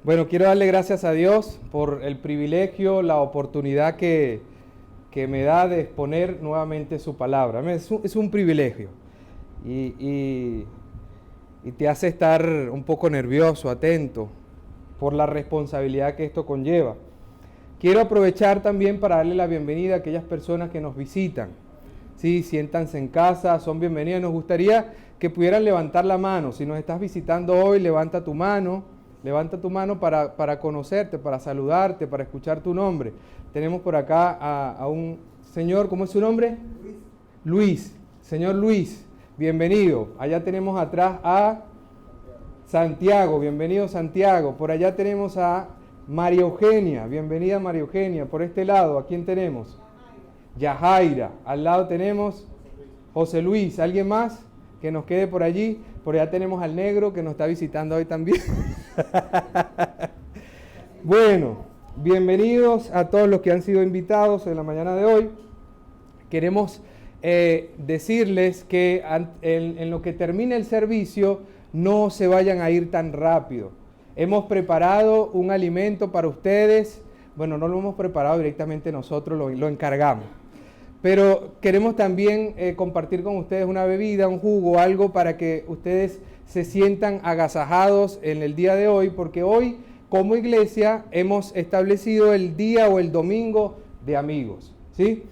Bueno, quiero darle gracias a Dios por el privilegio, la oportunidad que me da de exponer nuevamente su palabra. Es un privilegio y te hace estar un poco nervioso, atento, por la responsabilidad que esto conlleva. Quiero aprovechar también para darle la bienvenida a aquellas personas que nos visitan. Sí, siéntanse en casa, son bienvenidas. Nos gustaría que pudieran levantar la mano. Si nos estás visitando hoy, levanta tu mano para conocerte, para saludarte, para escuchar tu nombre. Tenemos por acá a un señor, ¿cómo es su nombre? Luis. Señor Luis, bienvenido. Allá tenemos atrás a Santiago, bienvenido Santiago. Por allá tenemos a María Eugenia, bienvenida María Eugenia. Por este lado, ¿a quién tenemos? Yajaira. Al lado tenemos José Luis. ¿Alguien más que nos quede por allí? Por allá tenemos al negro que nos está visitando hoy también. Bueno, bienvenidos a todos los que han sido invitados en la mañana de hoy. Queremos decirles que en lo que termine el servicio no se vayan a ir tan rápido. Hemos preparado un alimento para ustedes. Bueno, no lo hemos preparado directamente nosotros, lo encargamos. Pero queremos también compartir con ustedes una bebida, un jugo, algo para que ustedes se sientan agasajados en el día de hoy, porque hoy, como iglesia, hemos establecido el día o el domingo de amigos, ¿sí?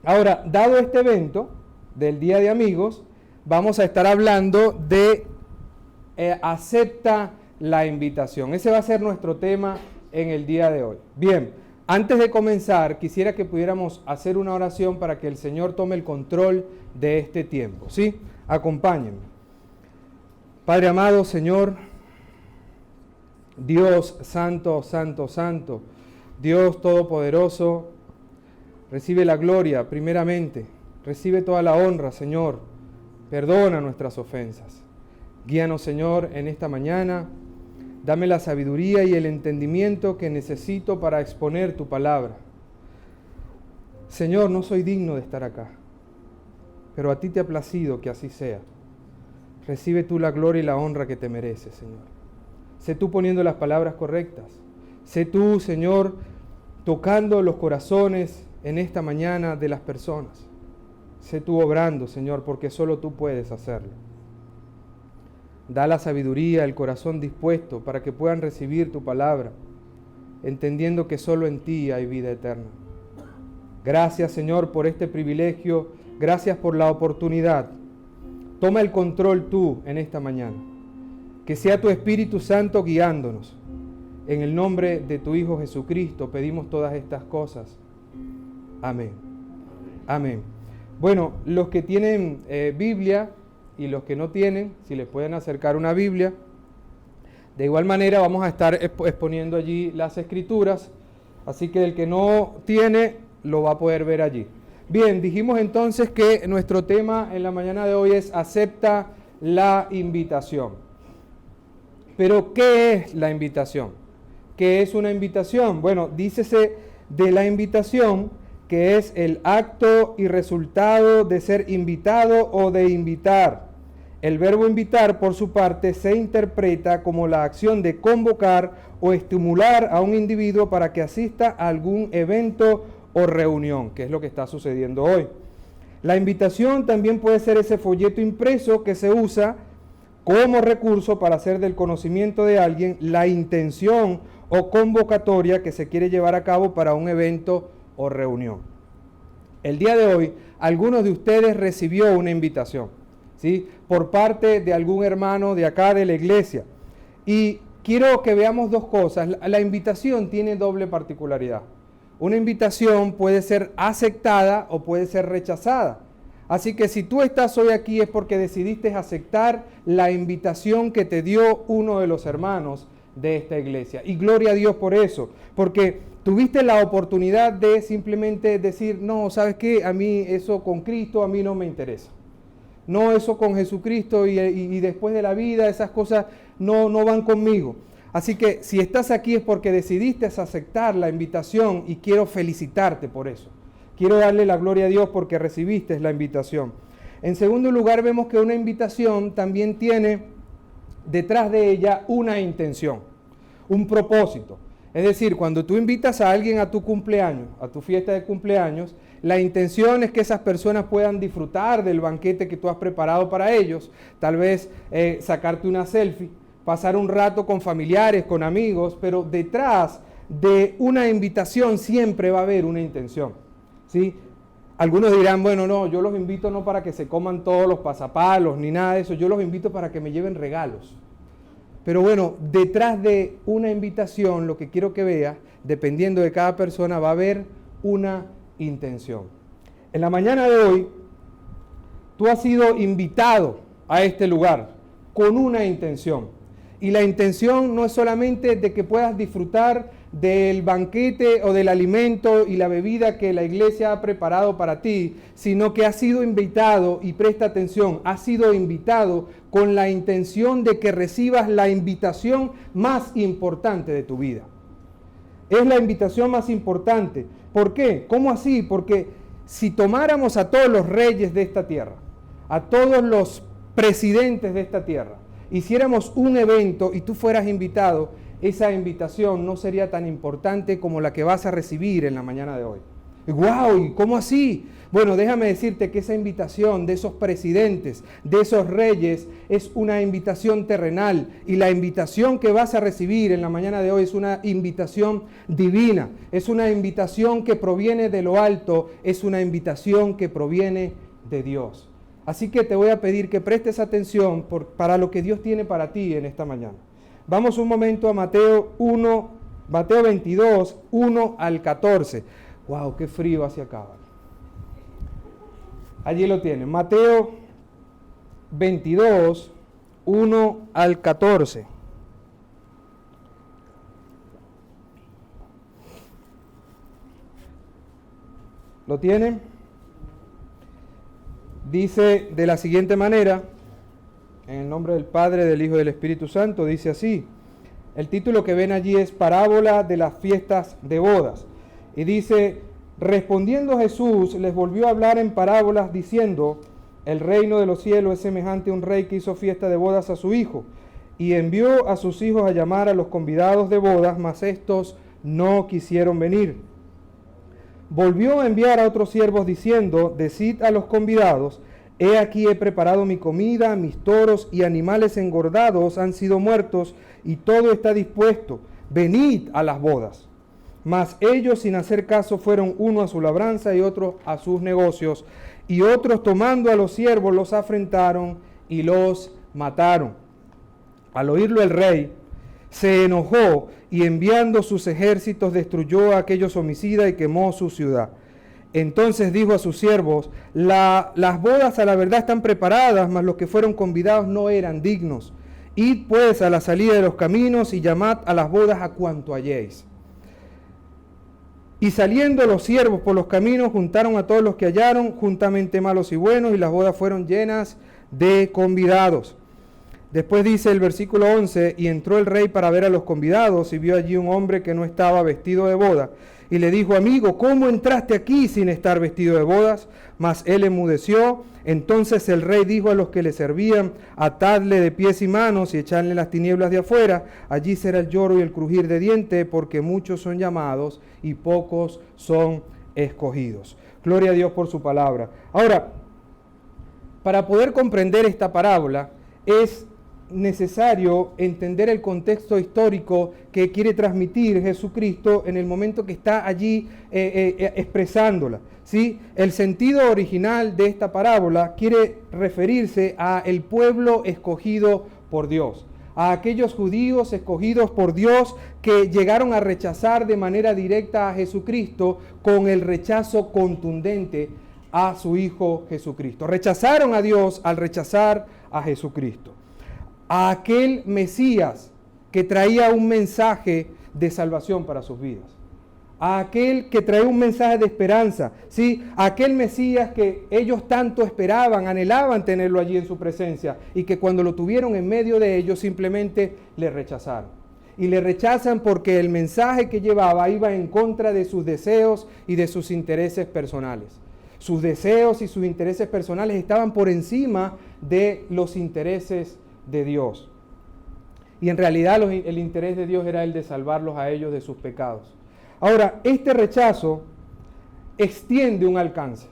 Ahora, dado este evento del Día de Amigos, vamos a estar hablando de acepta la invitación. Ese va a ser nuestro tema en el día de hoy. Bien, antes de comenzar, quisiera que pudiéramos hacer una oración para que el Señor tome el control de este tiempo, ¿sí? Acompáñenme. Padre amado, Señor, Dios santo, santo, santo, Dios todopoderoso, recibe la gloria primeramente, recibe toda la honra, Señor, perdona nuestras ofensas. Guíanos, Señor, en esta mañana. Dame la sabiduría y el entendimiento que necesito para exponer tu palabra. Señor, no soy digno de estar acá, pero a ti te ha placido que así sea. Recibe tú la gloria y la honra que te mereces, Señor. Sé tú poniendo las palabras correctas. Sé tú, Señor, tocando los corazones en esta mañana de las personas. Sé tú obrando, Señor, porque solo tú puedes hacerlo. Da la sabiduría, el corazón dispuesto para que puedan recibir tu palabra, entendiendo que solo en ti hay vida eterna. Gracias, Señor, por este privilegio. Gracias por la oportunidad. Toma el control tú en esta mañana. Que sea tu Espíritu Santo guiándonos. En el nombre de tu Hijo Jesucristo pedimos todas estas cosas. Amén. Amén. Bueno, los que tienen Biblia y los que no tienen, si les pueden acercar una Biblia. De igual manera vamos a estar exponiendo allí las Escrituras, así que el que no tiene lo va a poder ver allí. Bien, dijimos entonces que nuestro tema en la mañana de hoy es acepta la invitación. Pero, ¿qué es la invitación? ¿Qué es una invitación? Bueno, dícese de la invitación que es el acto y resultado de ser invitado o de invitar. El verbo invitar, por su parte, se interpreta como la acción de convocar o estimular a un individuo para que asista a algún evento o reunión, que es lo que está sucediendo hoy. La invitación también puede ser ese folleto impreso que se usa como recurso para hacer del conocimiento de alguien la intención o convocatoria que se quiere llevar a cabo para un evento o reunión. El día de hoy, algunos de ustedes recibió una invitación, ¿sí? Por parte de algún hermano de acá de la iglesia. Y quiero que veamos dos cosas. La invitación tiene doble particularidad. Una invitación puede ser aceptada o puede ser rechazada. Así que si tú estás hoy aquí es porque decidiste aceptar la invitación que te dio uno de los hermanos de esta iglesia. Y gloria a Dios por eso, porque tuviste la oportunidad de simplemente decir, no, ¿sabes qué? A mí eso con Cristo, a mí no me interesa. No, eso con Jesucristo y después de la vida, esas cosas no van conmigo. Así que si estás aquí es porque decidiste aceptar la invitación y quiero felicitarte por eso. Quiero darle la gloria a Dios porque recibiste la invitación. En segundo lugar, vemos que una invitación también tiene detrás de ella una intención. un propósito. Es decir, cuando tú invitas a alguien a tu cumpleaños, a tu fiesta de cumpleaños, la intención es que esas personas puedan disfrutar del banquete que tú has preparado para ellos, tal vez sacarte una selfie, pasar un rato con familiares, con amigos, pero detrás de una invitación siempre va a haber una intención, ¿sí? Algunos dirán, bueno, no, yo los invito no para que se coman todos los pasapalos ni nada de eso, yo los invito para que me lleven regalos. Pero bueno, detrás de una invitación, lo que quiero que veas, dependiendo de cada persona, va a haber una intención. En la mañana de hoy, tú has sido invitado a este lugar con una intención. Y la intención no es solamente de que puedas disfrutar del banquete o del alimento y la bebida que la iglesia ha preparado para ti, sino que has sido invitado, y presta atención, has sido invitado con la intención de que recibas la invitación más importante de tu vida. Es la invitación más importante. ¿Por qué? ¿Cómo así? Porque si tomáramos a todos los reyes de esta tierra, a todos los presidentes de esta tierra, hiciéramos un evento y tú fueras invitado, esa invitación no sería tan importante como la que vas a recibir en la mañana de hoy. ¡Guau! ¿Y cómo así? Bueno, déjame decirte que esa invitación de esos presidentes, de esos reyes, es una invitación terrenal, y la invitación que vas a recibir en la mañana de hoy es una invitación divina, es una invitación que proviene de lo alto, es una invitación que proviene de Dios. Así que te voy a pedir que prestes atención para lo que Dios tiene para ti en esta mañana. Vamos un momento a Mateo 22, 1 al 14. ¡Wow! ¡Qué frío hacia acá! Allí lo tienen. Mateo 22, 1 al 14. ¿Lo tienen? Dice de la siguiente manera, en el nombre del Padre, del Hijo y del Espíritu Santo, dice así. El título que ven allí es Parábola de las fiestas de bodas. Y dice, respondiendo Jesús, les volvió a hablar en parábolas diciendo, el reino de los cielos es semejante a un rey que hizo fiesta de bodas a su hijo, y envió a sus hijos a llamar a los convidados de bodas, mas estos no quisieron venir. Volvió a enviar a otros siervos diciendo, decid a los convidados, he aquí he preparado mi comida, mis toros y animales engordados han sido muertos, y todo está dispuesto, venid a las bodas. Mas ellos sin hacer caso fueron, uno a su labranza y otro a sus negocios, y otros tomando a los siervos los afrentaron y los mataron. Al oírlo el rey se enojó y enviando sus ejércitos destruyó a aquellos homicidas y quemó su ciudad. Entonces dijo a sus siervos, las bodas a la verdad están preparadas, mas los que fueron convidados no eran dignos. Id pues a la salida de los caminos y llamad a las bodas a cuanto halléis. Y saliendo los siervos por los caminos, juntaron a todos los que hallaron, juntamente malos y buenos, y las bodas fueron llenas de convidados. Después dice el versículo 11, y entró el rey para ver a los convidados, y vio allí un hombre que no estaba vestido de boda, y le dijo, amigo, ¿cómo entraste aquí sin estar vestido de bodas? Mas él enmudeció. Entonces el rey dijo a los que le servían, atadle de pies y manos y echadle en las tinieblas de afuera, allí será el lloro y el crujir de dientes, porque muchos son llamados y pocos son escogidos. Gloria a Dios por su palabra. Ahora, para poder comprender esta parábola, es necesario entender el contexto histórico que quiere transmitir Jesucristo en el momento que está allí expresándola, ¿sí? El sentido original de esta parábola quiere referirse a el pueblo escogido por Dios, a aquellos judíos escogidos por Dios que llegaron a rechazar de manera directa a Jesucristo con el rechazo contundente a su Hijo Jesucristo. Rechazaron a Dios al rechazar a Jesucristo. A aquel Mesías que traía un mensaje de salvación para sus vidas, a aquel que traía un mensaje de esperanza, ¿sí? A aquel Mesías que ellos tanto esperaban, anhelaban tenerlo allí en su presencia, y que cuando lo tuvieron en medio de ellos simplemente le rechazaron. Y le rechazan porque el mensaje que llevaba iba en contra de sus deseos y de sus intereses personales. Sus deseos y sus intereses personales estaban por encima de los intereses de Dios. y en realidad el interés de Dios era el de salvarlos a ellos de sus pecados. Ahora, este rechazo extiende un alcance,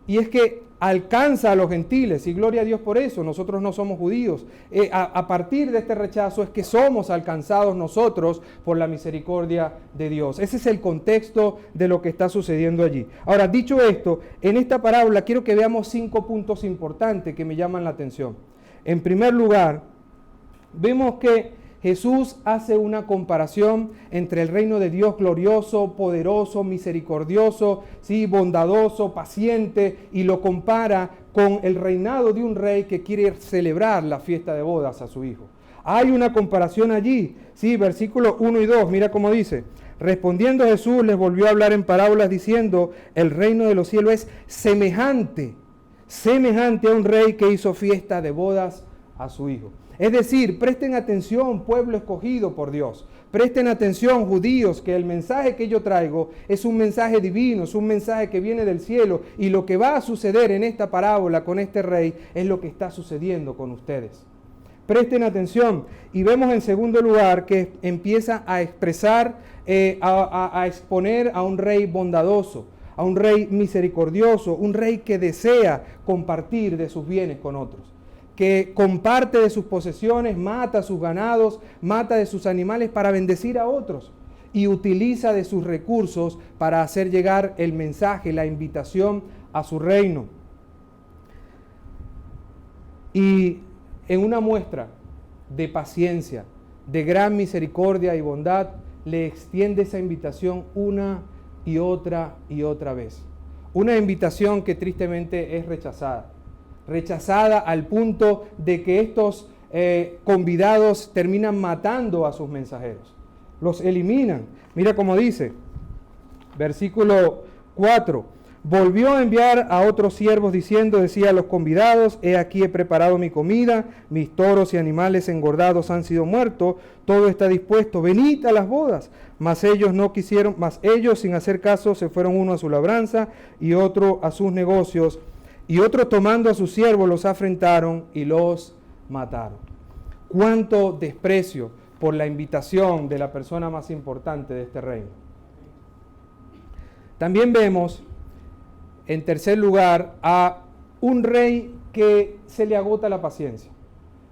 y es que alcanza a los gentiles, y gloria a Dios por eso. Nosotros no somos judíos. A partir de este rechazo es que somos alcanzados nosotros por la misericordia de Dios. Ese es el contexto de lo que está sucediendo allí. Ahora, dicho esto, en esta parábola quiero que veamos 5 puntos importantes que me llaman la atención. En primer lugar, vemos que Jesús hace una comparación entre el reino de Dios glorioso, poderoso, misericordioso, ¿sí?, bondadoso, paciente, y lo compara con el reinado de un rey que quiere celebrar la fiesta de bodas a su hijo. Hay una comparación allí, ¿sí? Versículos 1 y 2, mira cómo dice: respondiendo Jesús les volvió a hablar en parábolas diciendo, el reino de los cielos es semejante a un rey que hizo fiesta de bodas a su hijo. Es decir, presten atención, pueblo escogido por Dios. Presten atención, judíos, que el mensaje que yo traigo es un mensaje divino, es un mensaje que viene del cielo. Y lo que va a suceder en esta parábola con este rey es lo que está sucediendo con ustedes. Presten atención. Y vemos en segundo lugar que empieza a expresar, a exponer a un rey bondadoso, a un rey misericordioso, un rey que desea compartir de sus bienes con otros, que comparte de sus posesiones, mata a sus ganados, mata de sus animales para bendecir a otros y utiliza de sus recursos para hacer llegar el mensaje, la invitación a su reino. Y en una muestra de paciencia, de gran misericordia y bondad, le extiende esa invitación una y otra vez. Una invitación que tristemente es rechazada al punto de que estos convidados terminan matando a sus mensajeros. Los eliminan. Mira cómo dice, versículo 4. Volvió a enviar a otros siervos diciendo, decía a los convidados, he aquí he preparado mi comida, mis toros y animales engordados han sido muertos, todo está dispuesto, venid a las bodas. Mas ellos no quisieron, mas ellos sin hacer caso se fueron uno a su labranza y otro a sus negocios. Y otros tomando a sus siervos los afrentaron y los mataron. Cuánto desprecio por la invitación de la persona más importante de este reino. También vemos, en tercer lugar, a un rey que se le agota la paciencia.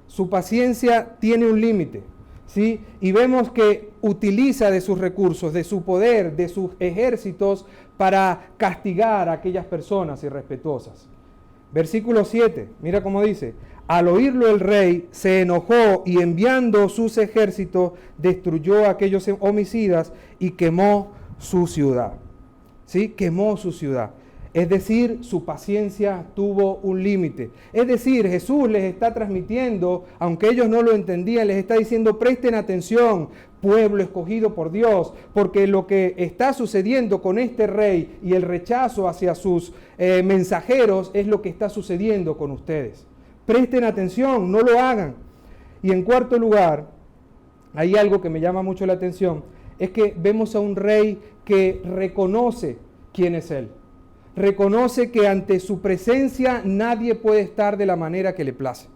Su paciencia tiene un límite, ¿sí? Y vemos que utiliza de sus recursos, de su poder, de sus ejércitos para castigar a aquellas personas irrespetuosas. Versículo 7, mira cómo dice, al oírlo el rey se enojó y enviando sus ejércitos destruyó a aquellos homicidas y quemó su ciudad. ¿Sí? Quemó su ciudad. Es decir, su paciencia tuvo un límite. Es decir, Jesús les está transmitiendo, aunque ellos no lo entendían, les está diciendo, presten atención, pueblo escogido por Dios, porque lo que está sucediendo con este rey y el rechazo hacia sus mensajeros es lo que está sucediendo con ustedes. Presten atención, no lo hagan. Y en cuarto lugar, hay algo que me llama mucho la atención, es que vemos a un rey que reconoce quién es él. Reconoce que ante su presencia nadie puede estar de la manera que le place.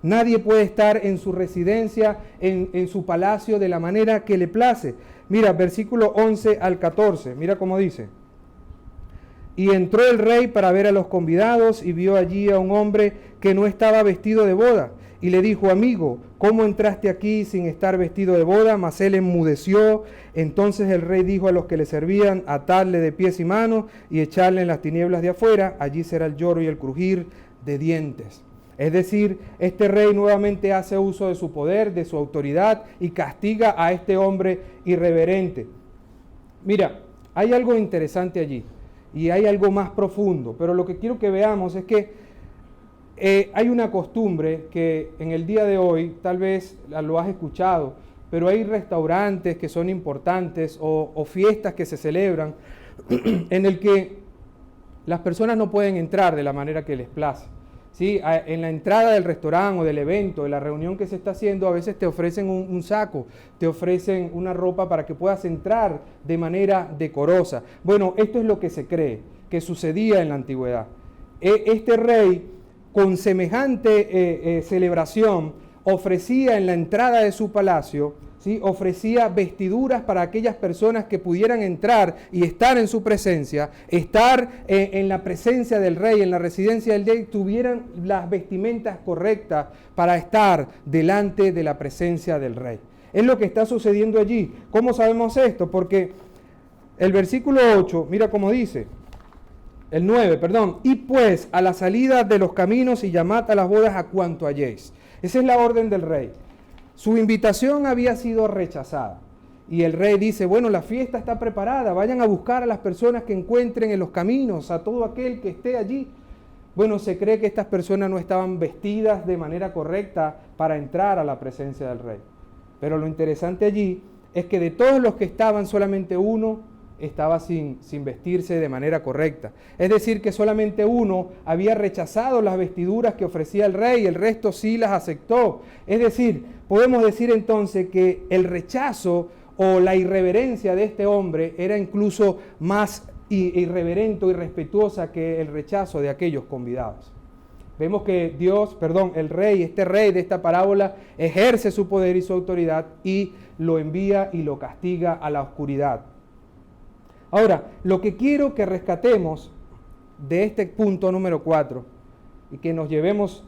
Nadie puede estar en su residencia, en su palacio, de la manera que le place. Mira, versículo 11 al 14, mira cómo dice. Y entró el rey para ver a los convidados y vio allí a un hombre que no estaba vestido de boda. Y le dijo, amigo, ¿cómo entraste aquí sin estar vestido de boda? Mas él enmudeció. Entonces el rey dijo a los que le servían, atadle de pies y manos y echarle en las tinieblas de afuera. Allí será el lloro y el crujir de dientes. Es decir, este rey nuevamente hace uso de su poder, de su autoridad y castiga a este hombre irreverente. Mira, hay algo interesante allí y hay algo más profundo, pero lo que quiero que veamos es que hay una costumbre que en el día de hoy, tal vez lo has escuchado, pero hay restaurantes que son importantes o fiestas que se celebran en el que las personas no pueden entrar de la manera que les place. ¿Sí? En la entrada del restaurante o del evento, de la reunión que se está haciendo, a veces te ofrecen un saco, te ofrecen una ropa para que puedas entrar de manera decorosa. Bueno, esto es lo que se cree que sucedía en la antigüedad. Este rey, con semejante celebración, ofrecía en la entrada de su palacio, ¿sí? Ofrecía vestiduras para aquellas personas que pudieran entrar y estar en su presencia, estar en la presencia del rey, en la residencia del rey, tuvieran las vestimentas correctas para estar delante de la presencia del rey. Es lo que está sucediendo allí. ¿Cómo sabemos esto? Porque el versículo 8, mira cómo dice, el 9, perdón, y pues a la salida de los caminos y llamad a las bodas a cuanto halléis. Esa es la orden del rey. Su invitación había sido rechazada. Y el rey dice, bueno, la fiesta está preparada, vayan a buscar a las personas que encuentren en los caminos, a todo aquel que esté allí. Bueno, se cree que estas personas no estaban vestidas de manera correcta para entrar a la presencia del rey. Pero lo interesante allí es que de todos los que estaban, solamente uno estaba sin vestirse de manera correcta. Es decir, que solamente uno había rechazado las vestiduras que ofrecía el rey, el resto sí las aceptó. Es decir, podemos decir entonces que el rechazo o la irreverencia de este hombre era incluso más irreverente y respetuosa que el rechazo de aquellos convidados. Vemos que el rey, este rey de esta parábola, ejerce su poder y su autoridad y lo envía y lo castiga a la oscuridad. Ahora, lo que quiero que rescatemos de este punto número 4 y que nos llevemos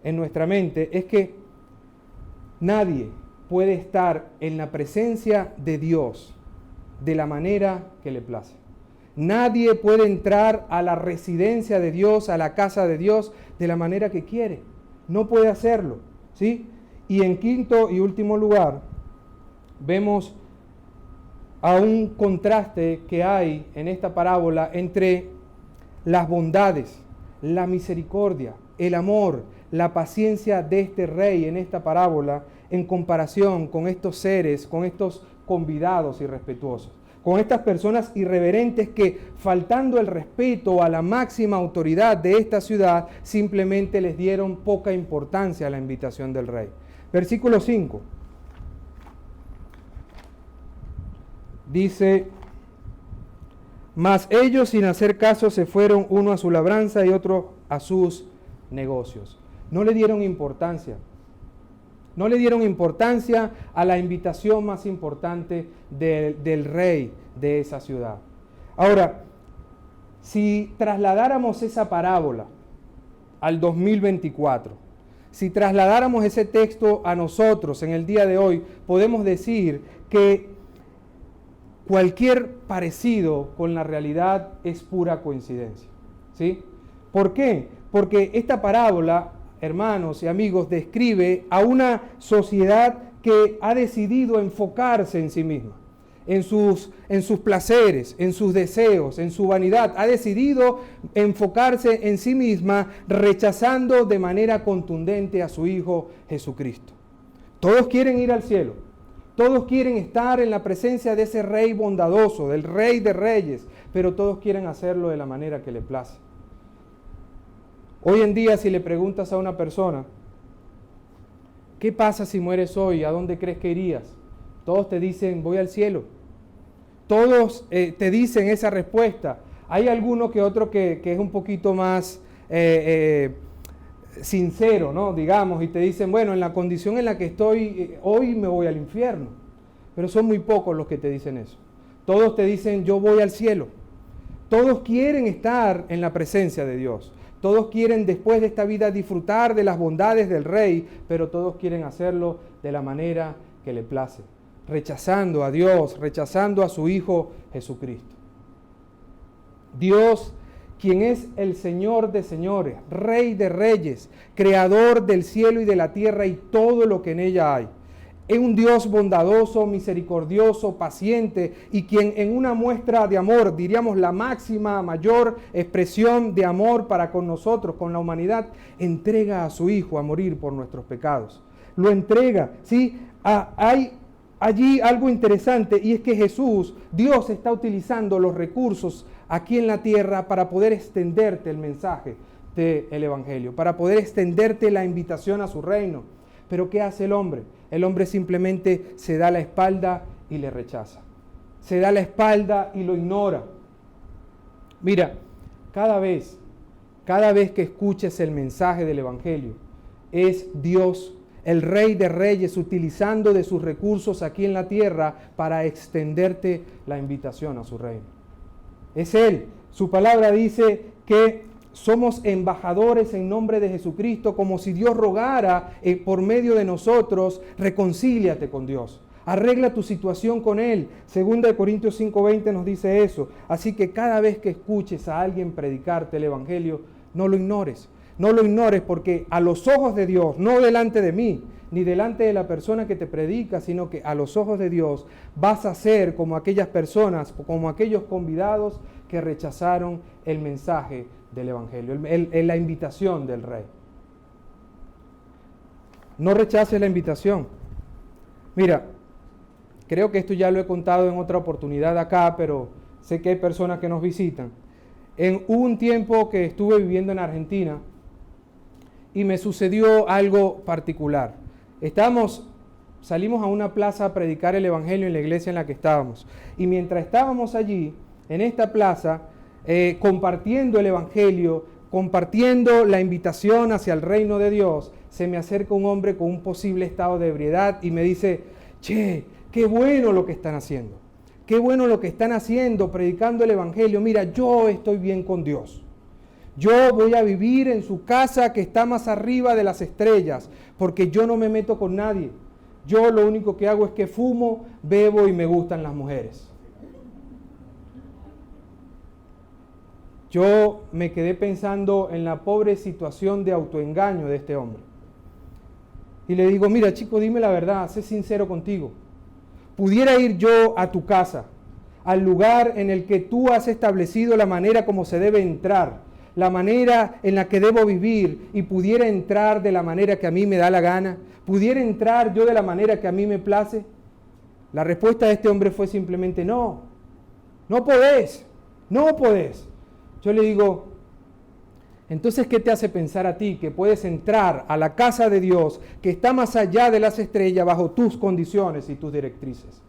en nuestra mente es que nadie puede estar en la presencia de Dios de la manera que le place. Nadie puede entrar a la residencia de Dios, a la casa de Dios, de la manera que quiere. No puede hacerlo, ¿sí? Y en quinto y último lugar, vemos a un contraste que hay en esta parábola entre las bondades, la misericordia, el amor, la paciencia de este rey en esta parábola en comparación con estos seres, con estos convidados irrespetuosos, con estas personas irreverentes que, faltando el respeto a la máxima autoridad de esta ciudad, simplemente les dieron poca importancia a la invitación del rey. Versículo 5. Dice, mas ellos sin hacer caso se fueron, uno a su labranza y otro a sus negocios. No le dieron importancia. No le dieron importancia a la invitación más importante del rey de esa ciudad. Ahora, si trasladáramos esa parábola al 2024, si trasladáramos ese texto a nosotros en el día de hoy, podemos decir que cualquier parecido con la realidad es pura coincidencia, ¿sí? ¿Por qué? Porque esta parábola, hermanos y amigos, describe a una sociedad que ha decidido enfocarse en sí misma, en sus placeres, en sus deseos, en su vanidad. Ha decidido enfocarse en sí misma, rechazando de manera contundente a su Hijo Jesucristo. Todos quieren ir al cielo. Todos quieren estar en la presencia de ese Rey bondadoso, del Rey de Reyes, pero todos quieren hacerlo de la manera que le place. Hoy en día, si le preguntas a una persona, ¿qué pasa si mueres hoy? ¿A dónde crees que irías? Todos te dicen, voy al cielo. Todos te dicen esa respuesta. Hay alguno que otro que es un poquito más sincero, ¿no? Digamos, y te dicen, bueno, en la condición en la que estoy hoy me voy al infierno. Pero son muy pocos los que te dicen eso. Todos te dicen, yo voy al cielo. Todos quieren estar en la presencia de Dios. Todos quieren después de esta vida disfrutar de las bondades del Rey, pero todos quieren hacerlo de la manera que le place, rechazando a Dios, rechazando a su Hijo Jesucristo. Dios, quien es el Señor de señores, Rey de reyes, Creador del cielo y de la tierra y todo lo que en ella hay. Es un Dios bondadoso, misericordioso, paciente y quien en una muestra de amor, diríamos la máxima, mayor expresión de amor para con nosotros, con la humanidad, entrega a su Hijo a morir por nuestros pecados. Lo entrega, ¿sí? Hay allí algo interesante y es que Dios está utilizando los recursos aquí en la tierra para poder extenderte el mensaje del Evangelio, para poder extenderte la invitación a su reino. Pero ¿qué hace el hombre? El hombre simplemente se da la espalda y le rechaza. Se da la espalda y lo ignora. Mira, cada vez que escuches el mensaje del Evangelio, es Dios el Rey de Reyes, utilizando de sus recursos aquí en la tierra para extenderte la invitación a su reino. Es Él. Su palabra dice que somos embajadores en nombre de Jesucristo, como si Dios rogara por medio de nosotros: reconcíliate con Dios. Arregla tu situación con Él. 2 Corintios 5:20 nos dice eso. Así que cada vez que escuches a alguien predicarte el Evangelio, no lo ignores. No lo ignores, porque a los ojos de Dios, no delante de mí, ni delante de la persona que te predica, sino que a los ojos de Dios vas a ser como aquellas personas, como aquellos convidados que rechazaron el mensaje del Evangelio, la invitación del Rey. No rechaces la invitación. Mira, creo que esto ya lo he contado en otra oportunidad acá, pero sé que hay personas que nos visitan. Hubo un tiempo que estuve viviendo en Argentina y me sucedió algo particular. Salimos a una plaza a predicar el Evangelio en la iglesia en la que estábamos. Y mientras estábamos allí, en esta plaza, compartiendo el Evangelio, compartiendo la invitación hacia el reino de Dios, se me acerca un hombre con un posible estado de ebriedad y me dice: che, qué bueno lo que están haciendo. Qué bueno lo que están haciendo, predicando el Evangelio. Mira, yo estoy bien con Dios. Yo voy a vivir en su casa que está más arriba de las estrellas, porque yo no me meto con nadie. Yo lo único que hago es que fumo, bebo y me gustan las mujeres. Yo me quedé pensando en la pobre situación de autoengaño de este hombre. Y le digo: mira, chico, dime la verdad, sé sincero contigo. Pudiera ir yo a tu casa, al lugar en el que tú has establecido la manera como se debe entrar, la manera en la que debo vivir, y pudiera entrar de la manera que a mí me da la gana, pudiera entrar yo de la manera que a mí me place. La respuesta de este hombre fue simplemente: no podés. Yo le digo: entonces, ¿qué te hace pensar a ti que puedes entrar a la casa de Dios, que está más allá de las estrellas, bajo tus condiciones y tus directrices?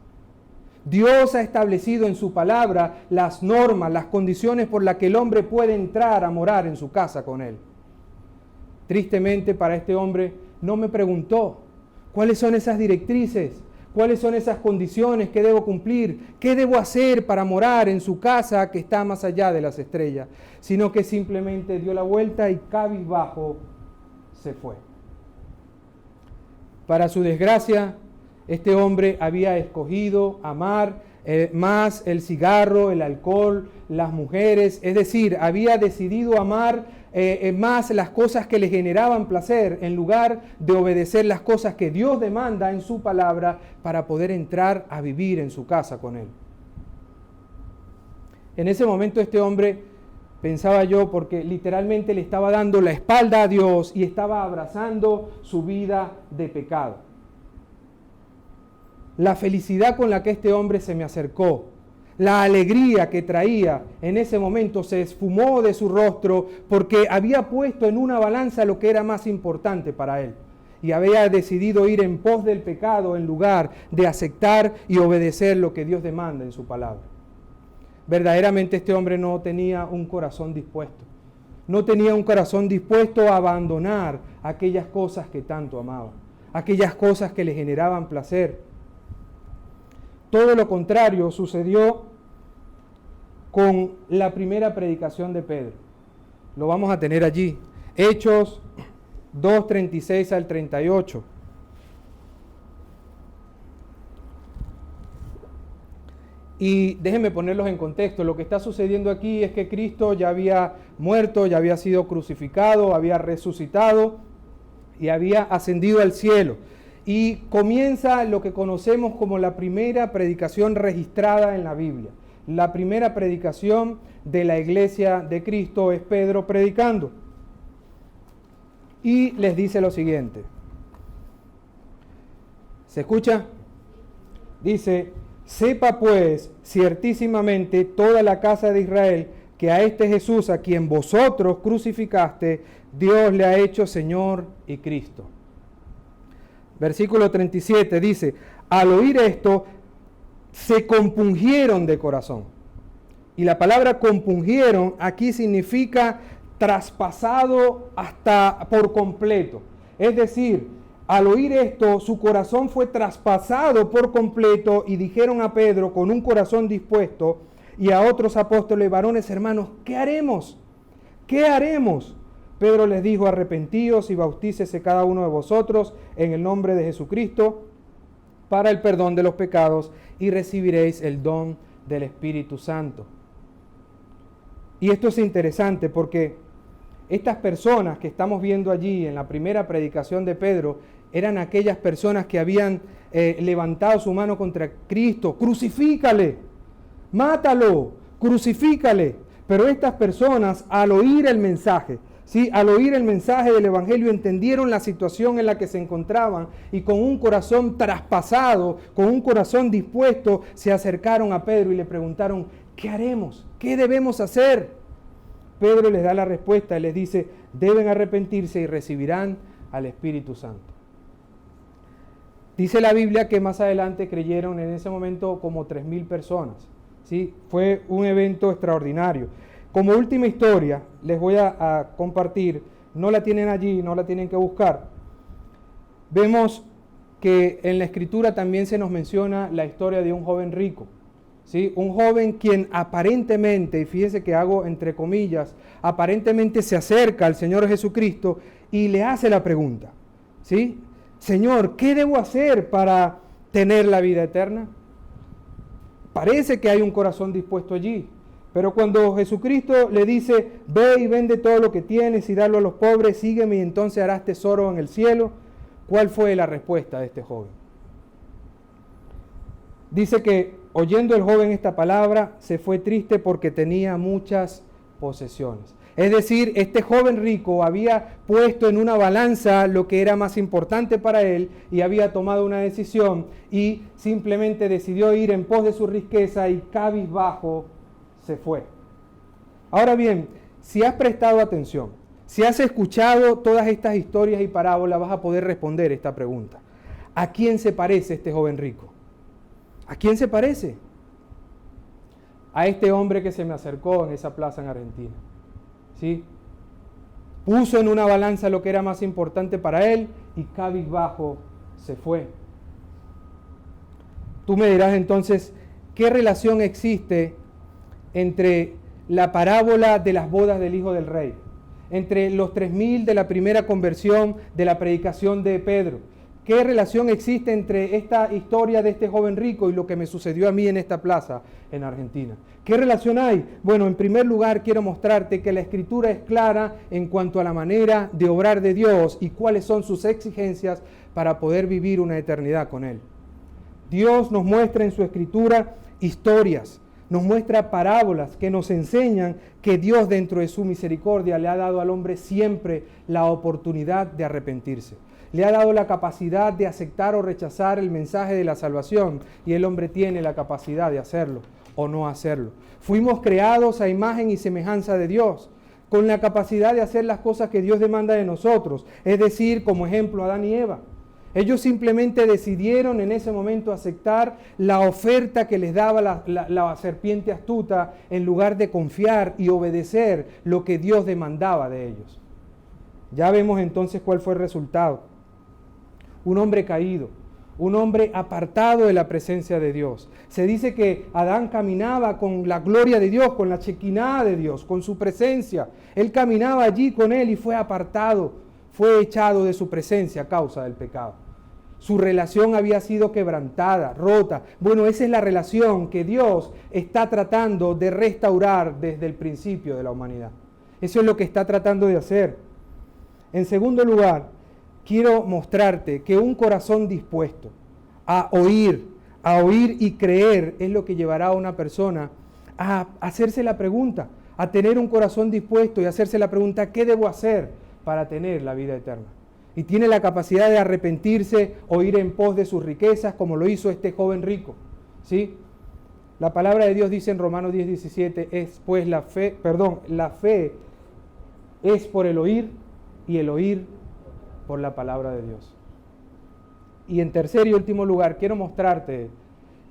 Dios ha establecido en su palabra las normas, las condiciones por las que el hombre puede entrar a morar en su casa con él. Tristemente para este hombre no me preguntó cuáles son esas directrices, cuáles son esas condiciones que debo cumplir, qué debo hacer para morar en su casa que está más allá de las estrellas, sino que simplemente dio la vuelta y cabizbajo se fue. Para su desgracia, este hombre había escogido amar más el cigarro, el alcohol, las mujeres, es decir, había decidido amar más las cosas que le generaban placer en lugar de obedecer las cosas que Dios demanda en su palabra para poder entrar a vivir en su casa con Él. En ese momento este hombre, pensaba yo, porque literalmente le estaba dando la espalda a Dios y estaba abrazando su vida de pecado. La felicidad con la que este hombre se me acercó, la alegría que traía en ese momento se esfumó de su rostro, porque había puesto en una balanza lo que era más importante para él y había decidido ir en pos del pecado en lugar de aceptar y obedecer lo que Dios demanda en su palabra. Verdaderamente este hombre no tenía un corazón dispuesto. No tenía un corazón dispuesto a abandonar aquellas cosas que tanto amaba, aquellas cosas que le generaban placer. Todo lo contrario sucedió con la primera predicación de Pedro. Lo vamos a tener allí. Hechos 2:36 al 38. Y déjenme ponerlos en contexto. Lo que está sucediendo aquí es que Cristo ya había muerto, ya había sido crucificado, había resucitado y había ascendido al cielo. Y comienza lo que conocemos como la primera predicación registrada en la Biblia. La primera predicación de la iglesia de Cristo es Pedro predicando. Y les dice lo siguiente. ¿Se escucha? Dice: sepa pues ciertísimamente toda la casa de Israel que a este Jesús, a quien vosotros crucificaste, Dios le ha hecho Señor y Cristo. Versículo 37 dice: al oír esto, se compungieron de corazón. Y la palabra compungieron aquí significa traspasado hasta por completo. Es decir, Al oír esto, su corazón fue traspasado por completo y dijeron a Pedro con un corazón dispuesto y a otros apóstoles: varones hermanos, ¿qué haremos? ¿Qué haremos? Pedro les dijo: arrepentíos y bautícese cada uno de vosotros en el nombre de Jesucristo para el perdón de los pecados y recibiréis el don del Espíritu Santo. Y esto es interesante porque estas personas que estamos viendo allí en la primera predicación de Pedro eran aquellas personas que habían levantado su mano contra Cristo. ¡Crucifícale! ¡Mátalo! ¡Crucifícale! Pero estas personas, al oír el mensaje, ¿sí?, al oír el mensaje del Evangelio, entendieron la situación en la que se encontraban y con un corazón traspasado, con un corazón dispuesto, se acercaron a Pedro y le preguntaron: ¿qué haremos? ¿Qué debemos hacer? Pedro les da la respuesta y les dice: deben arrepentirse y recibirán al Espíritu Santo. Dice la Biblia que más adelante creyeron en ese momento como 3,000 personas. ¿Sí? Fue un evento extraordinario. Como última historia, les voy a compartir, no la tienen allí, no la tienen que buscar. Vemos que en la Escritura también se nos menciona la historia de un joven rico. ¿Sí? Un joven quien aparentemente, y fíjense que hago entre comillas, aparentemente se acerca al Señor Jesucristo y le hace la pregunta: ¿sí? Señor, ¿qué debo hacer para tener la vida eterna? Parece que hay un corazón dispuesto allí, pero cuando Jesucristo le dice: ve y vende todo lo que tienes y dalo a los pobres, sígueme y entonces harás tesoro en el cielo, ¿cuál fue la respuesta de este joven? Dice que oyendo el joven esta palabra, se fue triste porque tenía muchas posesiones. Es decir, este joven rico había puesto en una balanza lo que era más importante para él y había tomado una decisión y simplemente decidió ir en pos de su riqueza y cabizbajo se fue. Ahora bien, si has prestado atención, si has escuchado todas estas historias y parábolas, vas a poder responder esta pregunta: ¿a quién se parece este joven rico? ¿A quién se parece? A este hombre que se me acercó en esa plaza en Argentina. ¿Sí? Puso en una balanza lo que era más importante para él y cabizbajo se fue. Tú me dirás entonces, ¿qué relación existe entre la parábola de las bodas del Hijo del Rey, entre los 3,000 de la primera conversión de la predicación de Pedro? ¿Qué relación existe entre esta historia de este joven rico y lo que me sucedió a mí en esta plaza en Argentina? ¿Qué relación hay? Bueno, en primer lugar quiero mostrarte que la Escritura es clara en cuanto a la manera de obrar de Dios y cuáles son sus exigencias para poder vivir una eternidad con Él. Dios nos muestra en su Escritura historias, nos muestra parábolas que nos enseñan que Dios, dentro de su misericordia, le ha dado al hombre siempre la oportunidad de arrepentirse. Le ha dado la capacidad de aceptar o rechazar el mensaje de la salvación y el hombre tiene la capacidad de hacerlo o no hacerlo. Fuimos creados a imagen y semejanza de Dios, con la capacidad de hacer las cosas que Dios demanda de nosotros, es decir, como ejemplo, Adán y Eva. Ellos simplemente decidieron en ese momento aceptar la oferta que les daba la serpiente astuta en lugar de confiar y obedecer lo que Dios demandaba de ellos. Ya vemos entonces cuál fue el resultado. Un hombre caído, un hombre apartado de la presencia de Dios. Se dice que Adán caminaba con la gloria de Dios, con la chequiná de Dios, con su presencia. Él caminaba allí con él y fue apartado, fue echado de su presencia a causa del pecado. Su relación había sido quebrantada, rota. Bueno, esa es la relación que Dios está tratando de restaurar desde el principio de la humanidad. Eso es lo que está tratando de hacer. En segundo lugar, quiero mostrarte que un corazón dispuesto a oír y creer es lo que llevará a una persona a hacerse la pregunta, a tener un corazón dispuesto y hacerse la pregunta: ¿qué debo hacer para tener la vida eterna? Y tiene la capacidad de arrepentirse o ir en pos de sus riquezas, como lo hizo este joven rico. ¿Sí? La palabra de Dios dice en Romanos 10:17, la fe es por el oír y el oír por la palabra de Dios. Y en tercer y último lugar, quiero mostrarte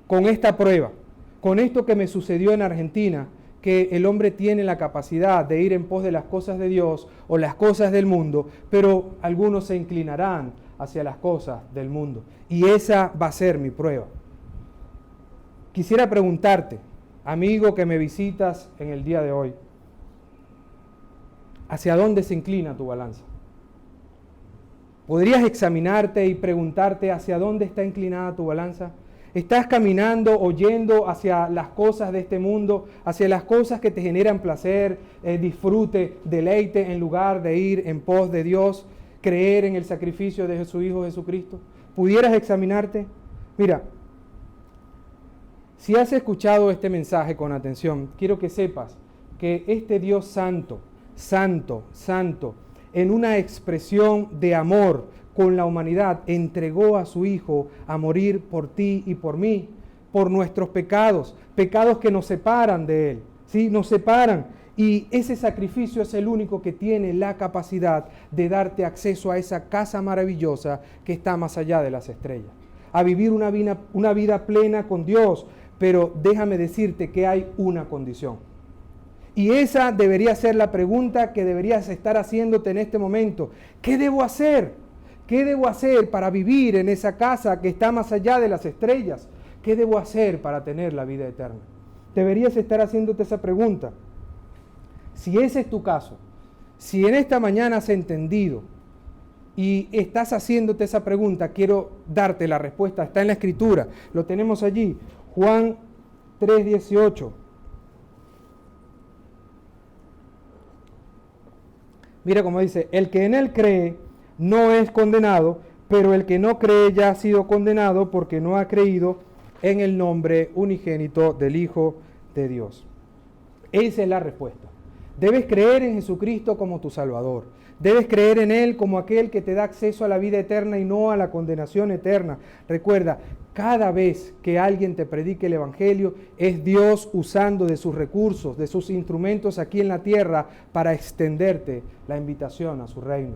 con esta prueba, con esto que me sucedió en Argentina, que el hombre tiene la capacidad de ir en pos de las cosas de Dios o las cosas del mundo, pero algunos se inclinarán hacia las cosas del mundo. Y esa va a ser mi prueba. Quisiera preguntarte, amigo que me visitas en el día de hoy, ¿hacia dónde se inclina tu balanza? ¿Podrías examinarte y preguntarte hacia dónde está inclinada tu balanza? ¿Estás caminando o yendo hacia las cosas de este mundo, hacia las cosas que te generan placer, disfrute, deleite, en lugar de ir en pos de Dios, creer en el sacrificio de su Hijo Jesucristo? ¿Pudieras examinarte? Mira, si has escuchado este mensaje con atención, quiero que sepas que este Dios santo, santo, santo, en una expresión de amor con la humanidad, entregó a su Hijo a morir por ti y por mí, por nuestros pecados, pecados que nos separan de Él, ¿sí? Nos separan, y ese sacrificio es el único que tiene la capacidad de darte acceso a esa casa maravillosa que está más allá de las estrellas, a vivir una vida plena con Dios. Pero déjame decirte que hay una condición. Y esa debería ser la pregunta que deberías estar haciéndote en este momento. ¿Qué debo hacer? ¿Qué debo hacer para vivir en esa casa que está más allá de las estrellas? ¿Qué debo hacer para tener la vida eterna? Deberías estar haciéndote esa pregunta. Si ese es tu caso, si en esta mañana has entendido y estás haciéndote esa pregunta, quiero darte la respuesta. Está en la Escritura, lo tenemos allí. Juan 3:18. Mira cómo dice: el que en él cree no es condenado, pero el que no cree ya ha sido condenado porque no ha creído en el nombre unigénito del Hijo de Dios. Esa es la respuesta. Debes creer en Jesucristo como tu Salvador. Debes creer en Él como aquel que te da acceso a la vida eterna y no a la condenación eterna. Recuerda, cada vez que alguien te predique el Evangelio, es Dios usando de sus recursos, de sus instrumentos aquí en la tierra para extenderte la invitación a su reino.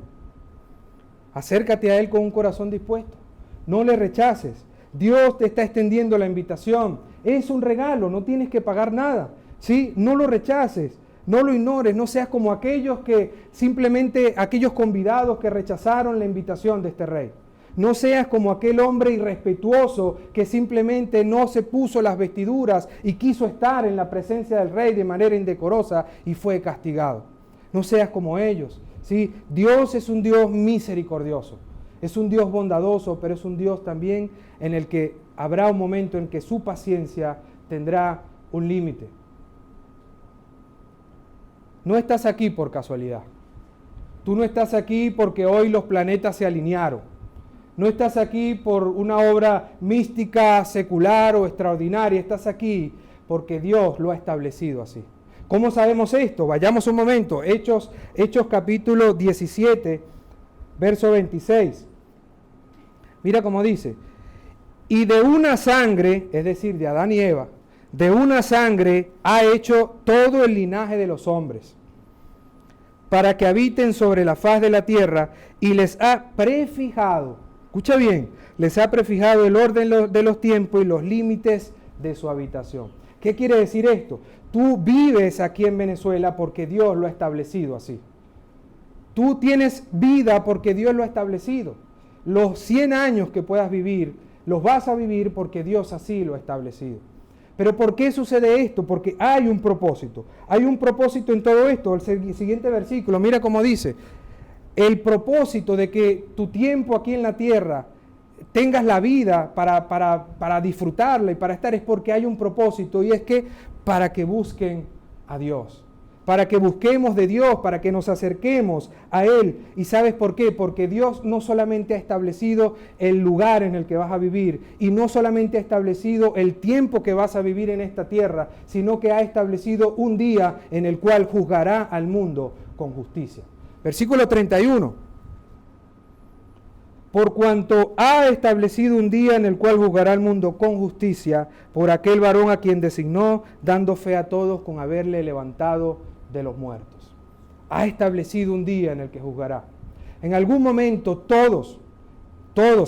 Acércate a Él con un corazón dispuesto. No le rechaces. Dios te está extendiendo la invitación. Es un regalo, no tienes que pagar nada. ¿Sí? No lo rechaces. No lo ignores, no seas como aquellos aquellos convidados que rechazaron la invitación de este rey. No seas como aquel hombre irrespetuoso que simplemente no se puso las vestiduras y quiso estar en la presencia del rey de manera indecorosa y fue castigado. No seas como ellos, ¿sí? Dios es un Dios misericordioso, es un Dios bondadoso, pero es un Dios también en el que habrá un momento en que su paciencia tendrá un límite. No estás aquí por casualidad. Tú no estás aquí porque hoy los planetas se alinearon. No estás aquí por una obra mística, secular o extraordinaria. Estás aquí porque Dios lo ha establecido así. ¿Cómo sabemos esto? Vayamos un momento. Hechos capítulo 17, verso 26. Mira cómo dice: y de una sangre, es decir, de Adán y Eva, de una sangre ha hecho todo el linaje de los hombres, para que habiten sobre la faz de la tierra, y les ha prefijado, escucha bien, les ha prefijado el orden de los tiempos y los límites de su habitación. ¿Qué quiere decir esto? Tú vives aquí en Venezuela porque Dios lo ha establecido así. Tú tienes vida porque Dios lo ha establecido. Los 100 años que puedas vivir, los vas a vivir porque Dios así lo ha establecido. ¿Pero por qué sucede esto? Porque hay un propósito. Hay un propósito en todo esto. El siguiente versículo, mira cómo dice: el propósito de que tu tiempo aquí en la tierra tengas la vida para disfrutarla y para estar, es porque hay un propósito, y es que para que busquen a Dios. Para que busquemos de Dios, para que nos acerquemos a Él. ¿Y sabes por qué? Porque Dios no solamente ha establecido el lugar en el que vas a vivir, y no solamente ha establecido el tiempo que vas a vivir en esta tierra, sino que ha establecido un día en el cual juzgará al mundo con justicia. Versículo 31. Por cuanto ha establecido un día en el cual juzgará al mundo con justicia, por aquel varón a quien designó, dando fe a todos con haberle levantado de los muertos. Ha establecido un día en el que juzgará. En algún momento todos,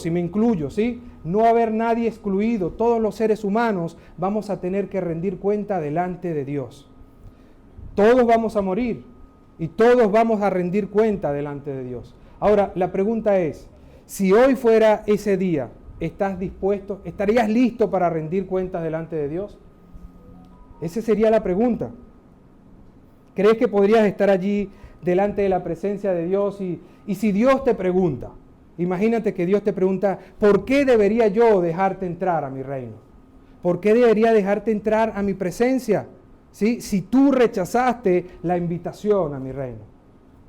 y me incluyo, ¿sí? No va a haber nadie excluido, todos los seres humanos vamos a tener que rendir cuenta delante de Dios. Todos vamos a morir y todos vamos a rendir cuenta delante de Dios. Ahora, la pregunta es, Si hoy fuera ese día, ¿estás dispuesto? ¿Estarías listo para rendir cuentas delante de Dios? Esa sería la pregunta. ¿Crees que podrías estar allí delante de la presencia de Dios? Y si Dios te pregunta, imagínate que Dios te pregunta, ¿por qué debería yo dejarte entrar a mi reino? ¿Por qué debería dejarte entrar a mi presencia? ¿Sí? Si tú rechazaste la invitación a mi reino,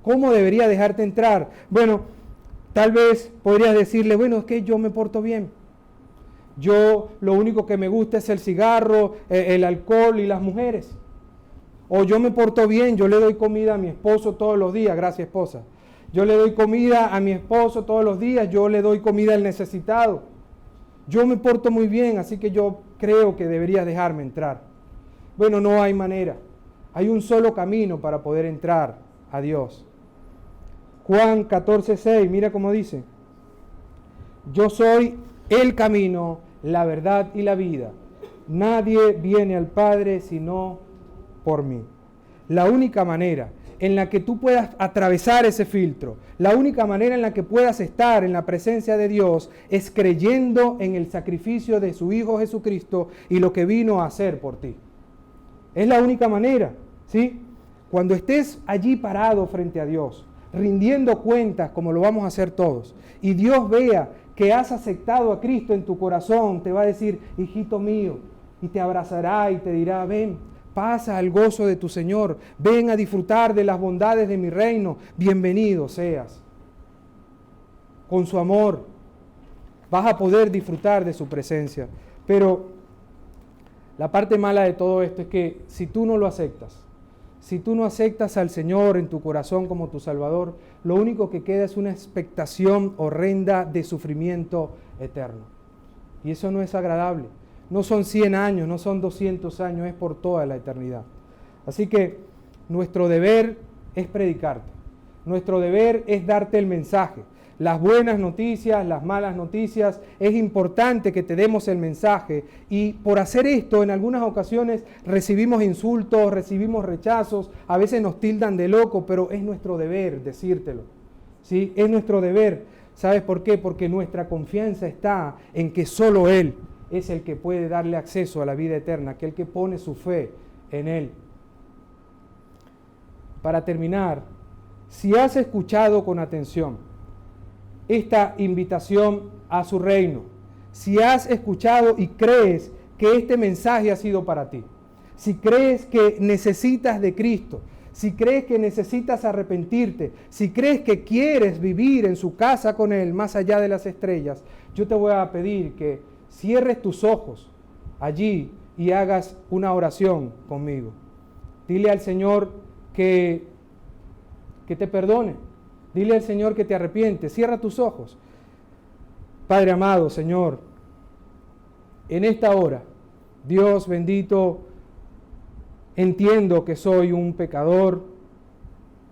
¿cómo debería dejarte entrar? Bueno, tal vez podrías decirle, bueno, es que yo me porto bien. Yo lo único que me gusta es el cigarro, el alcohol y las mujeres. O yo me porto bien, yo le doy comida a mi esposo todos los días, gracias esposa. Yo le doy comida a mi esposo todos los días, yo le doy comida al necesitado. Yo me porto muy bien, así que yo creo que deberías dejarme entrar. Bueno, no hay manera. Hay un solo camino para poder entrar a Dios. Juan 14:6, mira cómo dice. Yo soy el camino, la verdad y la vida. Nadie viene al Padre sino por mí. La única manera en la que tú puedas atravesar ese filtro, la única manera en la que puedas estar en la presencia de Dios es creyendo en el sacrificio de su Hijo Jesucristo y lo que vino a hacer por ti. Es la única manera, ¿sí? Cuando estés allí parado frente a Dios, rindiendo cuentas como lo vamos a hacer todos, y Dios vea que has aceptado a Cristo en tu corazón, te va a decir, hijito mío, y te abrazará y te dirá, ven, pasa al gozo de tu Señor, ven a disfrutar de las bondades de mi reino, bienvenido seas. Con su amor vas a poder disfrutar de su presencia. Pero la parte mala de todo esto es que si tú no lo aceptas, si tú no aceptas al Señor en tu corazón como tu Salvador, lo único que queda es una expectación horrenda de sufrimiento eterno. Y eso no es agradable. No son 100 años, no son 200 años, es por toda la eternidad. Así que nuestro deber es predicarte. Nuestro deber es darte el mensaje. Las buenas noticias, las malas noticias, es importante que te demos el mensaje. Y por hacer esto, en algunas ocasiones recibimos insultos, recibimos rechazos, a veces nos tildan de loco, pero es nuestro deber decírtelo. ¿Sí? Es nuestro deber. ¿Sabes por qué? Porque nuestra confianza está en que solo Él es el que puede darle acceso a la vida eterna, aquel que pone su fe en Él. Para terminar, si has escuchado con atención esta invitación a su reino, si has escuchado y crees que este mensaje ha sido para ti, si crees que necesitas de Cristo, si crees que necesitas arrepentirte, si crees que quieres vivir en su casa con Él más allá de las estrellas, yo te voy a pedir que cierres tus ojos allí y hagas una oración conmigo. Dile al Señor que te perdone. Dile al Señor que te arrepientes. Cierra tus ojos. Padre amado, Señor, en esta hora, Dios bendito, entiendo que soy un pecador,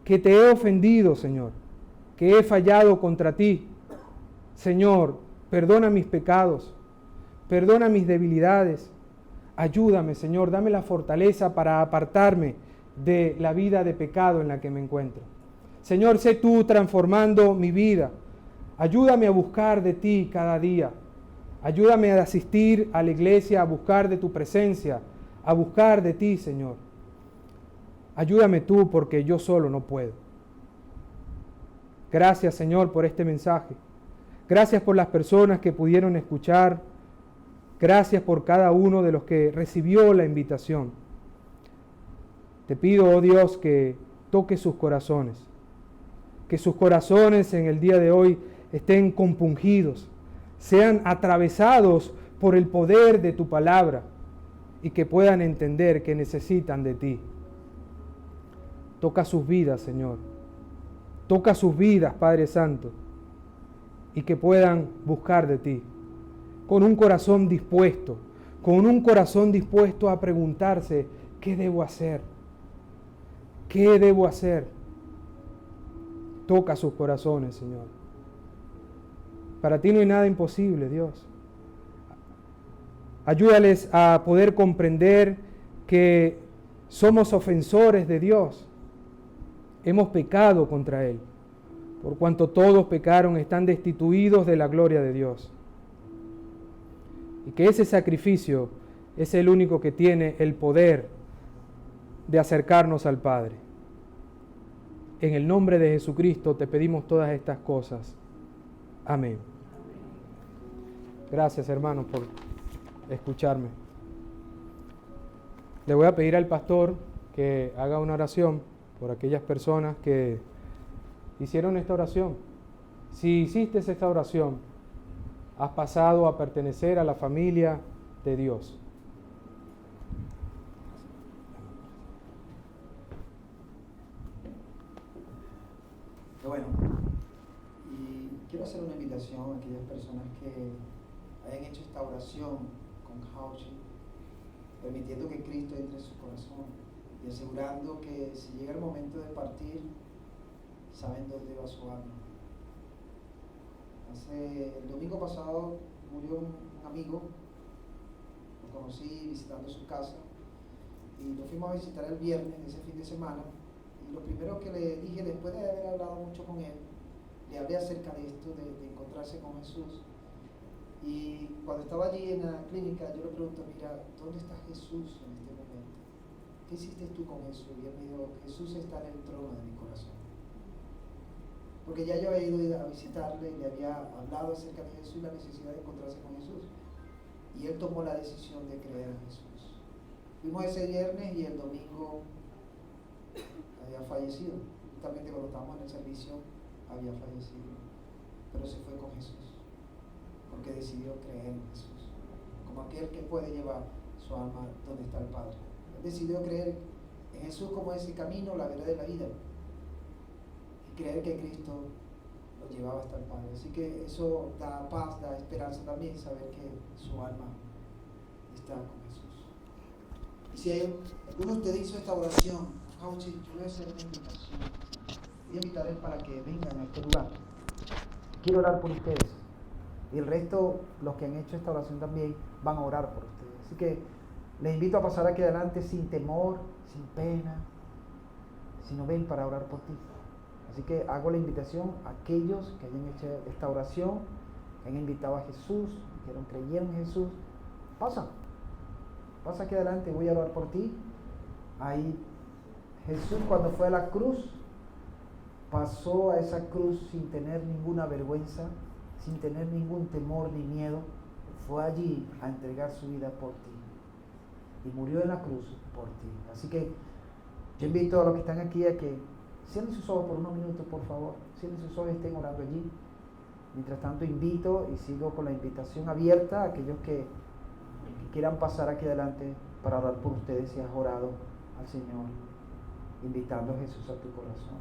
que te he ofendido, Señor, que he fallado contra ti. Señor, perdona mis pecados. Perdona mis debilidades. Ayúdame, Señor, dame la fortaleza para apartarme de la vida de pecado en la que me encuentro. Señor, sé tú transformando mi vida. Ayúdame a buscar de ti cada día. Ayúdame a asistir a la iglesia, a buscar de tu presencia, a buscar de ti, Señor. Ayúdame tú porque yo solo no puedo. Gracias, Señor, por este mensaje. Gracias por las personas que pudieron escuchar. Gracias por cada uno de los que recibió la invitación. Te pido, oh Dios, que toques sus corazones. Que sus corazones en el día de hoy estén compungidos, sean atravesados por el poder de tu palabra y que puedan entender que necesitan de ti. Toca sus vidas, Señor. Toca sus vidas, Padre Santo, y que puedan buscar de ti. Con un corazón dispuesto a preguntarse, ¿qué debo hacer? ¿Qué debo hacer? Toca sus corazones, Señor. Para ti no hay nada imposible, Dios. Ayúdales a poder comprender que somos ofensores de Dios. Hemos pecado contra Él. por cuanto todos pecaron, están destituidos de la gloria de Dios. Y que ese sacrificio es el único que tiene el poder de acercarnos al Padre. En el nombre de Jesucristo te pedimos todas estas cosas. Amén. Gracias, hermanos, por escucharme. Le voy a pedir al pastor que haga una oración por aquellas personas que hicieron esta oración. Si hiciste esta oración, has pasado a pertenecer a la familia de Dios. Bueno, y quiero hacer una invitación a aquellas personas que hayan hecho esta oración con Hauchi, permitiendo que Cristo entre en su corazón y asegurando que si llega el momento de partir, saben dónde va su alma. El domingo pasado murió un amigo, lo conocí visitando su casa y lo fuimos a visitar el viernes, ese fin de semana, y lo primero que le dije, después de haber hablado mucho con él, le hablé acerca de esto, de encontrarse con Jesús. Y cuando estaba allí en la clínica, yo le pregunto, mira, ¿dónde está Jesús en este momento? ¿Qué hiciste tú con Jesús? Y él me dijo, Jesús está en el trono de mi corazón. Porque ya yo había ido a visitarle y le había hablado acerca de Jesús y la necesidad de encontrarse con Jesús. Y él tomó la decisión de creer en Jesús. Fuimos ese viernes y el domingo había fallecido. Justamente cuando estábamos en el servicio había fallecido. Pero se fue con Jesús. Porque decidió creer en Jesús. Como aquel que puede llevar su alma donde está el Padre. Él decidió creer en Jesús como ese camino, la verdad de la vida. Creer que Cristo lo llevaba hasta el Padre. Así que eso da paz, da esperanza también, saber que su alma está con Jesús. Y si alguno de ustedes hizo esta oración, Hauchi, yo voy a hacer una invitación. Voy a invitarles para que vengan a este lugar. Quiero orar por ustedes. Y el resto, los que han hecho esta oración también, van a orar por ustedes. Así que les invito a pasar aquí adelante sin temor, sin pena, sino ven para orar por ti. Así que hago la invitación a aquellos que hayan hecho esta oración, que han invitado a Jesús, creyeron en Jesús. Pasa aquí adelante, voy a orar por ti. Ahí Jesús, cuando fue a la cruz, pasó a esa cruz sin tener ninguna vergüenza, sin tener ningún temor ni miedo. Fue allí a entregar su vida por ti y murió en la cruz por ti. Así que yo invito a los que están aquí a que cierren sus ojos por unos minutos, por favor. Cierren sus ojos y estén orando allí. Mientras tanto, invito y sigo con la invitación abierta a aquellos que quieran pasar aquí adelante para orar por ustedes si has orado al Señor, invitando a Jesús a tu corazón.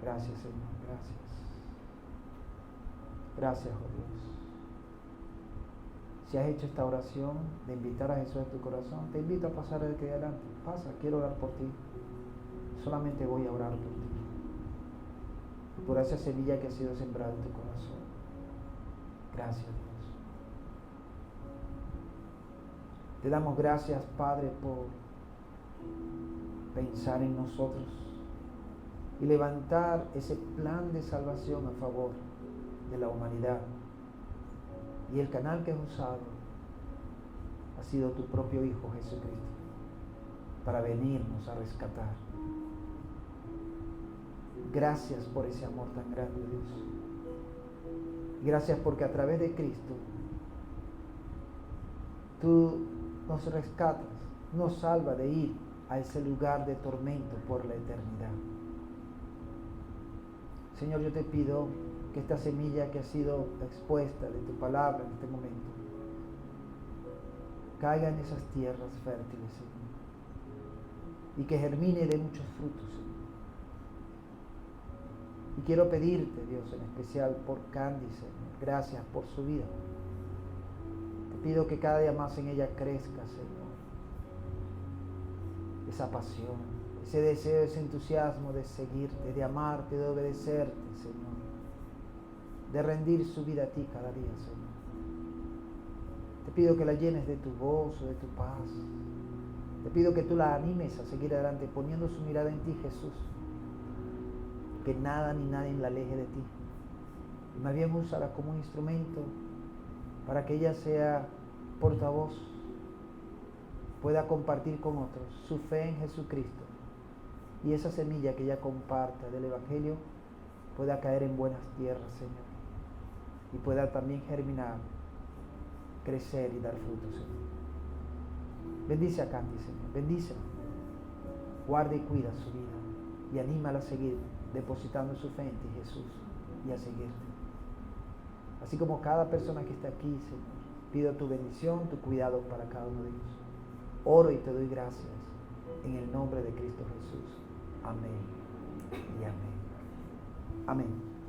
Gracias, Señor. Gracias. Gracias, oh Dios. Si has hecho esta oración de invitar a Jesús a tu corazón, te invito a pasar aquí adelante. Pasa, quiero orar por ti. Solamente voy a orar por ti. Por esa semilla que ha sido sembrada en tu corazón. Gracias, Dios. Te damos gracias, Padre, por pensar en nosotros y levantar ese plan de salvación a favor de la humanidad. Y el canal que has usado ha sido tu propio Hijo Jesucristo para venirnos a rescatar. Gracias por ese amor tan grande, Dios. Gracias porque a través de Cristo tú nos rescatas, nos salvas de ir a ese lugar de tormento por la eternidad. Señor, yo te pido que esta semilla que ha sido expuesta de tu palabra en este momento caiga en esas tierras fértiles, Señor, y que germine de muchos frutos, Señor. Y quiero pedirte, Dios, en especial por Candy, Señor, gracias por su vida. Te pido que cada día más en ella crezca, Señor, esa pasión, ese deseo, ese entusiasmo de seguirte, de amarte, de obedecerte, Señor, de rendir su vida a ti cada día, Señor. Te pido que la llenes de tu gozo, de tu paz. Te pido que tú la animes a seguir adelante, poniendo su mirada en ti, Jesús. que nada ni nadie la aleje de ti. Y más bien úsala como un instrumento para que ella sea portavoz, pueda compartir con otros su fe en Jesucristo. Y esa semilla que ella comparta del Evangelio pueda caer en buenas tierras, Señor. Y pueda también germinar, crecer y dar frutos, Señor. Bendice a Candy, Señor. Bendícela. Guarda y cuida su vida. Y anímala a seguir depositando su fe en ti, Jesús, y a seguirte. Así como cada persona que está aquí, Señor, pido tu bendición, tu cuidado para cada uno de ellos. Oro y te doy gracias en el nombre de Cristo Jesús. Amén y amén. Amén.